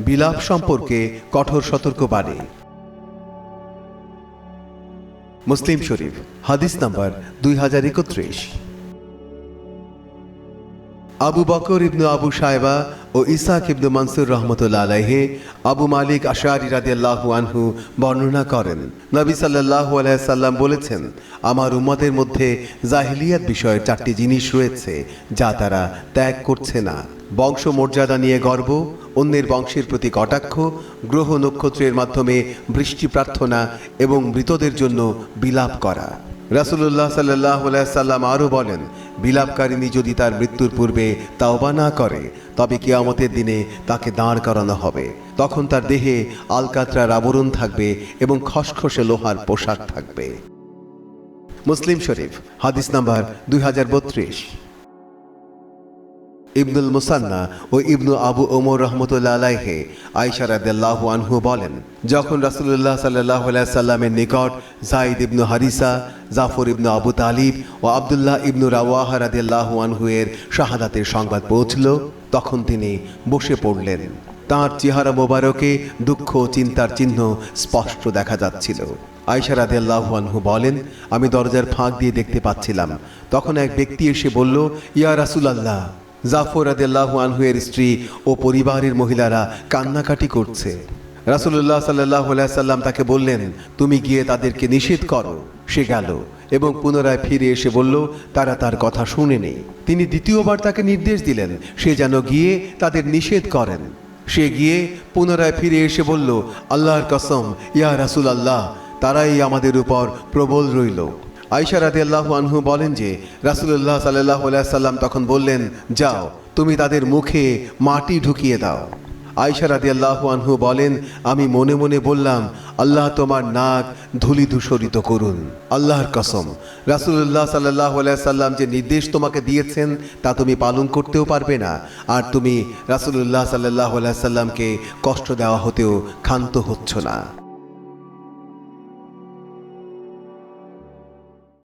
বিলাপ সম্পর্কে কঠোর সতর্কবাণী। মুসলিম শরীফ হাদিস নাম্বার 2031। আবু বকর ইবনু আবু শায়বা ও ইসাক ইবনু মানসুর রহমতুল্লাহ আলাইহি আবু মালিক আশআরী রাদিয়াল্লাহু আনহু বর্ণনা করেন, নবী সাল্লাল্লাহু আলাইহি সাল্লাম বলেছেন, আমার উম্মতের মধ্যে জাহিলিয়াত বিষয়ের 4টি জিনিস রয়েছে যা তারা ত্যাগ করছে না। বংশ মর্যাদা নিয়ে গর্ব, অন্যের বংশের প্রতি কটাক্ষ, গ্রহ নক্ষত্রের মাধ্যমে বৃষ্টি প্রার্থনা এবং মৃতদের জন্য বিলাপ করা। রাসূলুল্লাহ সাল্লাল্লাহু আলাইহি সাল্লাম আরও বলেন, বিলাপকারিণী যদি তার মৃত্যুর পূর্বে তাওবা না করে তবে কিয়ামতের দিনে তাকে দাঁড় করানো হবে। তখন তার দেহে আলকাতরার আবরণ থাকবে এবং খসখসে লোহার পোশাক থাকবে। মুসলিম শরীফ হাদিস নাম্বার 2032। ইবনুল মুসান্না ও ইবনু আবু ওমর রহমতুল্লাহ আলাইহি আয়েশা রাদিয়াল্লাহু আনহু বলেন, যখন রাসূলুল্লাহ সাল্লাল্লাহু আলাইহি সাল্লামের নিকট যায়েদ ইবনু হারিসা, জাফর ইবনু আবু তালিব ও আব্দুল্লাহ ইবনু রাওয়াহা রাদিয়াল্লাহু আনহু এর শাহাদাতের সংবাদ পৌঁছল, তখন তিনি বসে পড়লেন। তাঁর চেহারা মোবারকে দুঃখ ও চিন্তার চিহ্ন স্পষ্ট দেখা যাচ্ছিল। আয়েশা রাদিয়াল্লাহু আনহু বলেন, আমি দরজার ফাঁক দিয়ে দেখতে পাচ্ছিলাম। তখন এক ব্যক্তি এসে বলল, ইয়া রাসূলুল্লাহ, জাফর রাদিয়াল্লাহু আনহু এর স্ত্রী ও পরিবারের মহিলারা কান্নাকাটি করছে। রাসূলুল্লাহ সাল্লাল্লাহু আলাইহি সাল্লাম তাকে বললেন, তুমি গিয়ে তাদেরকে নিষেধ করো। সে গেল এবং পুনরায় ফিরে এসে বলল, তারা তার কথা শুনেনি। তিনি দ্বিতীয়বার তাকে নির্দেশ দিলেন সে যেন গিয়ে তাদের নিষেধ করেন। সে গিয়ে পুনরায় ফিরে এসে বলল, আল্লাহর কসম, ইয়া রাসূলুল্লাহ, তারাই আমাদের উপর প্রবল রইল। আয়েশা রাদিয়াল্লাহু আনহু বলেন যে রাসূলুল্লাহ সাল্লাল্লাহু আলাইহি সাল্লাম তখন বললেন, যাও, তুমি তাদের মুখে মাটি ঢুকিয়ে দাও। আয়েশা রাদিয়াল্লাহু আনহু বলেন, আমি মনে মনে বললাম, আল্লাহ তোমার নাক ধূলিধূসরিত করুন। আল্লাহর কসম, রাসূলুল্লাহ সাল্লাল্লাহু আলাইহি সাল্লাম যে নির্দেশ তোমাকে দিয়েছেন তা তুমি পালন করতেও পারবে না, আর তুমি রাসূলুল্লাহ সাল্লাল্লাহু আলাইহি সাল্লামকে কষ্ট দেওয়া হতেও ক্ষান্ত হচ্ছ না।